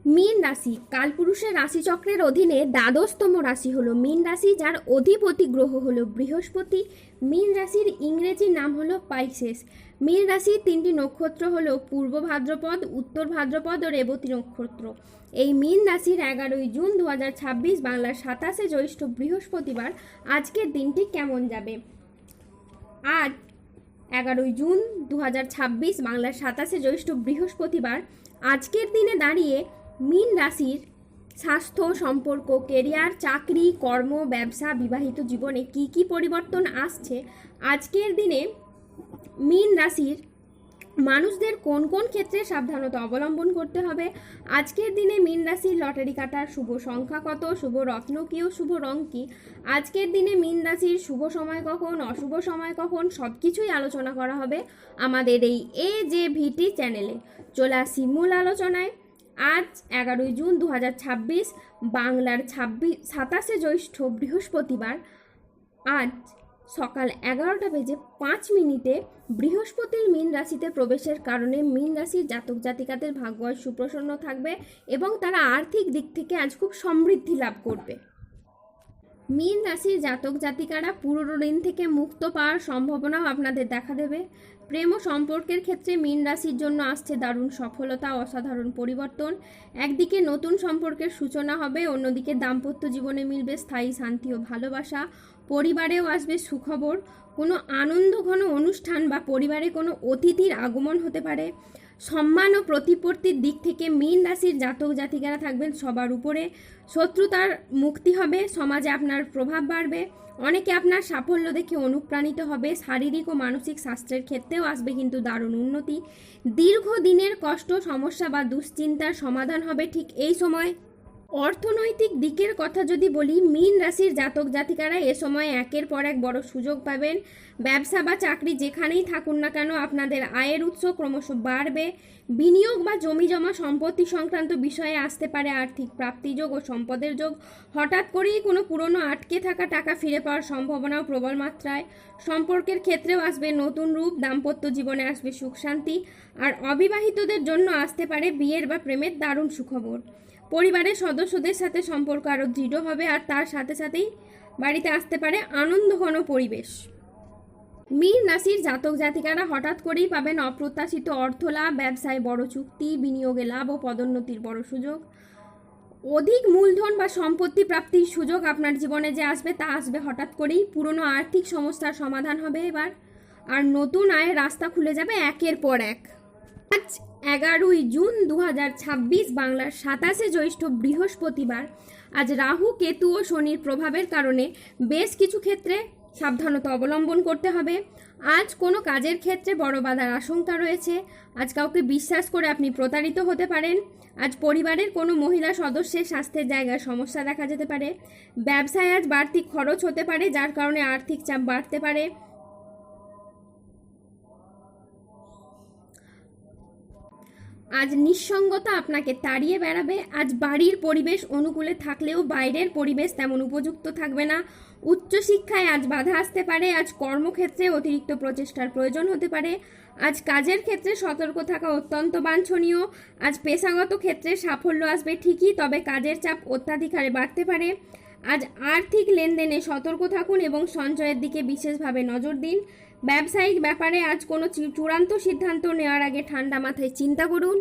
মীন রাশি কালপুরুষের রাশিচক্রের অধীনে দ্বাদশতম রাশি হলো মীন রাশি, যার অধিপতি গ্রহ হলো বৃহস্পতি। মীন রাশির ইংরেজি নাম হলো পাইসেস। মীন রাশির তিনটি নক্ষত্র হলো পূর্ব ভাদ্রপদ, উত্তর ভাদ্রপদ ও রেবতী নক্ষত্র। এই মীন রাশির 11ই জুন 2026 বাংলার 27শে জ্যৈষ্ঠ বৃহস্পতিবার আজকের দিনটি কেমন যাবে। আজ 11ই জুন 2026 বাংলার 27শে জ্যৈষ্ঠ বৃহস্পতিবার আজকের দিনে দাঁড়িয়ে মীন রাশির স্বাস্থ্য, সম্পর্ক, কেরিয়ার, চাকরি, কর্ম, ব্যবসা, বিবাহিত জীবনে কি কি পরিবর্তন আসছে, আজকের দিনে মীন রাশির মানুষদের কোন কোন ক্ষেত্রে সাবধানতা অবলম্বন করতে হবে, আজকের দিনে মীন রাশির লটারি কাটার শুভ সংখ্যা কত, শুভ রত্ন কি ও শুভ রং কি, আজকের দিনে মীন রাশির শুভ সময় কখন, অশুভ সময় কখন, সব কিছুই আলোচনা করা হবে আমাদের এই AJVT চ্যানেলে। চলে আসি মূল আলোচনায়। আজ 11ই জুন 2026 বাংলার 27শে জ্যৈষ্ঠ বৃহস্পতিবার আজ সকাল 11টা বেজে 5 মিনিটে বৃহস্পতির মীন রাশিতে প্রবেশের কারণে মীন রাশির জাতক জাতিকাদের ভাগ্য আজ সুপ্রসন্ন থাকবে এবং তারা আর্থিক দিক থেকে আজ খুব সমৃদ্ধি লাভ করবে। মীন রাশির জাতক জাতিকারা পুরনো ঋণ থেকে মুক্ত পাওয়ার সম্ভাবনাও আপনাদের দেখা দেবে। প্রেম ও সম্পর্কের ক্ষেত্রে মীন রাশির জন্য আসছে দারুণ সফলতা, অসাধারণ পরিবর্তন। একদিকে নতুন সম্পর্কের সূচনা হবে, অন্যদিকে দাম্পত্য জীবনে মিলবে স্থায়ী শান্তি ও ভালোবাসা। পরিবারেও আসবে সুখবর, কোনো আনন্দঘন অনুষ্ঠান বা পরিবারে কোনো অতিথির আগমন হতে পারে। সম্মান ও প্রতিপত্তির দিক থেকে মীন রাশির জাতক জাতিকারা থাকবেন সবার উপরে। শত্রুতার মুক্তি হবে, সমাজে আপনার প্রভাব বাড়বে। অনেকে আপনার সাফল্য দেখে অনুপ্রাণিত হবে। শারীরিক ও মানসিক স্বাস্থ্যের ক্ষেত্রেও আসবে কিন্তু দারুণ উন্নতি। দীর্ঘদিনের কষ্ট, সমস্যা বা দুশ্চিন্তার সমাধান হবে ঠিক এই সময়। অর্থনৈতিক দিকের কথা যদি বলি, মীন রাশির জাতক জাতিকারা এ সময় একের পর এক বড় সুযোগ পাবেন। ব্যবসা বা চাকরি যেখানেই থাকুন না কেন আপনাদের আয়ের উৎস ক্রমশ বাড়বে। বিনিয়োগ বা জমি জমা সম্পত্তি সংক্রান্ত বিষয়ে আসতে পারে আর্থিক প্রাপ্তিযোগ ও সম্পদের যোগ। হঠাৎ করেই কোনো পুরনো আটকে থাকা টাকা ফিরে পাওয়ার সম্ভাবনাও প্রবল মাত্রায়। সম্পর্কের ক্ষেত্রেও আসবে নতুন রূপ, দাম্পত্য জীবনে আসবে সুখ শান্তি। আর অবিবাহিতদের জন্য আসতে পারে বিয়ের বা প্রেমের দারুণ সুখবর। পরিবারের সদস্যদের সাথে সম্পর্ক আরও দৃঢ় হবে আর তার সাথে সাথেই বাড়িতে আসতে পারে আনন্দঘন পরিবেশ। মীন রাশির জাতক জাতিকারা হঠাৎ করেই পাবেন অপ্রত্যাশিত অর্থ লাভ, ব্যবসায় বড় চুক্তি, বিনিয়োগে লাভ ও পদোন্নতির বড় সুযোগ। অধিক মূলধন বা সম্পত্তি প্রাপ্তির সুযোগ আপনার জীবনে যে আসবে তা আসবে হঠাৎ করেই। পুরনো আর্থিক সমস্যার সমাধান হবে এবার, আর নতুন আয়ের রাস্তা খুলে যাবে একের পর এক। আজ 11ই জুন 2026 বাংলার 27শে জ্যৈষ্ঠ বৃহস্পতিবার আজ রাহু, কেতু ও শনির প্রভাবের কারণে বেশ কিছু ক্ষেত্রে সাবধানতা অবলম্বন করতে হবে। আজ কোনো কাজের ক্ষেত্রে বড় বাধার আশঙ্কা রয়েছে। আজ কাউকে বিশ্বাস করে আপনি প্রতারিত হতে পারেন। আজ পরিবারের কোনো মহিলা সদস্যের স্বাস্থ্যের জায়গায় সমস্যা দেখা যেতে পারে। ব্যবসায় আজ বাড়তি খরচ হতে পারে, যার কারণে আর্থিক চাপ বাড়তে পারে। আজ নিঃসঙ্গতা আপনাকে তাড়িয়ে বেড়াবে। আজ বাড়ির পরিবেশ অনুকূলে থাকলেও বাইরের পরিবেশ তেমন উপযুক্ত থাকবে না। উচ্চশিক্ষায় আজ বাধা আসতে পারে। আজ কর্মক্ষেত্রে অতিরিক্ত প্রচেষ্টার প্রয়োজন হতে পারে। আজ কাজের ক্ষেত্রে সতর্ক থাকা অত্যন্ত বাঞ্ছনীয়। আজ পেশাগত ক্ষেত্রে সাফল্য আসবে ঠিকই, তবে কাজের চাপ অত্যাধিক হারে বাড়তে পারে। আজ আর্থিক লেনদেনে সতর্ক থাকুন এবং সঞ্চয়ের দিকে বিশেষভাবে নজর দিন। ব্যবসায়িক ব্যাপারে আজ কোনো চূড়ান্ত সিদ্ধান্ত নেওয়ার আগে ঠান্ডা মাথায় চিন্তা করুন।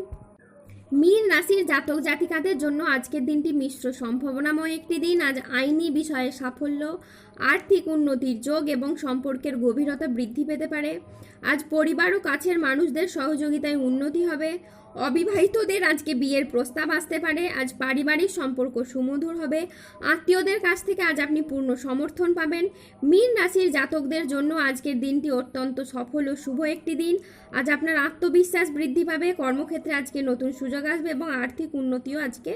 মীন রাশির জাতক জাতিকাদের জন্য আজকের দিনটি মিশ্র সম্ভাবনাময় একটি দিন। আজ আইনি বিষয়ে সাফল্য, আর্থিক উন্নতির যোগ এবং সম্পর্কের গভীরতা বৃদ্ধি পেতে পারে। আজ পরিবার ও কাছের মানুষদের সহযোগিতায় উন্নতি হবে। অবিবাহিতদের আজকে বিয়ের প্রস্তাব আসতে পারে। আজ পারিবারিক সম্পর্ক সুমধুর হবে। আত্মীয়দের কাছ থেকে আজ আপনি পূর্ণ সমর্থন পাবেন। মীন রাশির জাতকদের জন্য আজকের দিনটি অত্যন্ত সফল ও শুভ একটি দিন। আজ আপনার আত্মবিশ্বাস বৃদ্ধি পাবে। কর্মক্ষেত্রে আজকে নতুন সুযোগ আসবে এবং আর্থিক উন্নতিও আজকে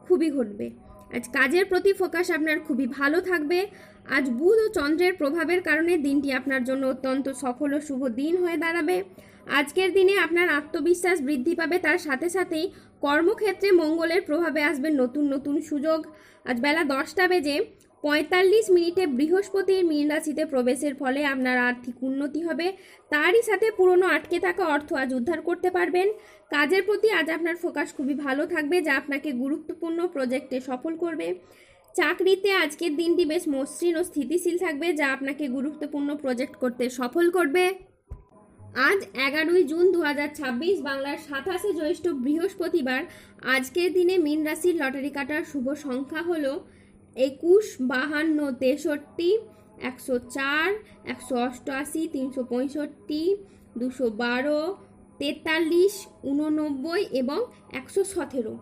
খুবই ঘটবে। আজ কাজের প্রতি ফোকাস আপনার খুবই ভালো থাকবে। আজ বুধ ও চন্দ্রের প্রভাবের কারণে দিনটি আপনার জন্য অত্যন্ত সফল ও শুভ দিন হয়ে দাঁড়াবে। আজকের দিনে আপনার আত্মবিশ্বাস বৃদ্ধি পাবে, তার সাথে সাথেই কর্মক্ষেত্রে মঙ্গলের প্রভাবে আসবে নতুন নতুন সুযোগ। আজ বেলা 10টা বেজে 45 মিনিটে বৃহস্পতির মীন রাশিতে প্রবেশের ফলে আপনার আর্থিক উন্নতি হবে। তারই সাথে পুরনো আটকে থাকা অর্থ আজ উদ্ধার করতে পারবেন। কাজের প্রতি আজ আপনার ফোকাস খুবই ভালো থাকবে, যা আপনাকে গুরুত্বপূর্ণ প্রজেক্টে সফল করবে। চাকরিতে আজকের দিনটি বেশ মসৃণ ও স্থিতিশীল থাকবে, যা আপনাকে গুরুত্বপূর্ণ প্রজেক্ট করতে সফল করবে। আজ 11ই জুন 2026, বাংলার 27শে জ্যৈষ্ঠ, বৃহস্পতিবার। আজকের দিনে মীন রাশির লটারি কাটার শুভ সংখ্যা হলো 21, 52, 63, 104, 188, 365, 212, 43, 89 এবং 117।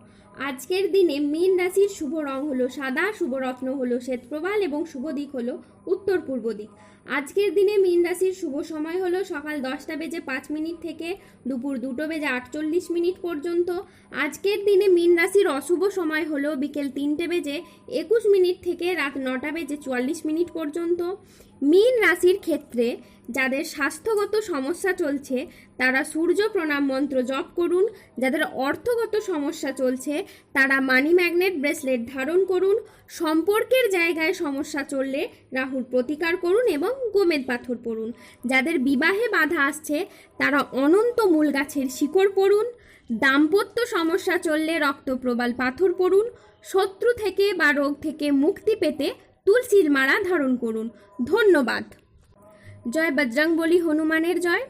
আজকের দিনে মীন রাশির শুভ রং হলো সাদা, শুভ রত্ন হলো শ্বেতপ্রবাল এবং শুভ দিক হলো উত্তর পূর্ব দিক। আজকের দিনে মীন রাশির শুভ সময় হলো সকাল 10:05 থেকে দুপুর 2:48 পর্যন্ত। আজকের দিনে মীন রাশির অশুভ সময় হলো বিকেল 3:21 থেকে রাত 9:44 পর্যন্ত। মীন রাশির ক্ষেত্রে যাদের স্বাস্থ্যগত সমস্যা চলছে তারা সূর্য প্রণাম মন্ত্র জপ করুন। যাদের অর্থগত সমস্যা চলছে তারা মানি ম্যাগনেট ব্রেসলেট ধারণ করুন। সম্পর্কের জায়গায় সমস্যা চললে রাহুর প্রতিকার করুন এবং গোমেদ পাথর পড়ুন। যাদের বিবাহে বাধা আসছে তারা অনন্ত মূল গাছের শিকড় পড়ুন। দাম্পত্য সমস্যা চললে রক্তপ্রবাল পাথর পড়ুন। শত্রু থেকে বা রোগ থেকে মুক্তি পেতে তুলসীর মালা ধারণ করুন। ধন্যবাদ। জয় বজরংবলী, হনুমানের জয়।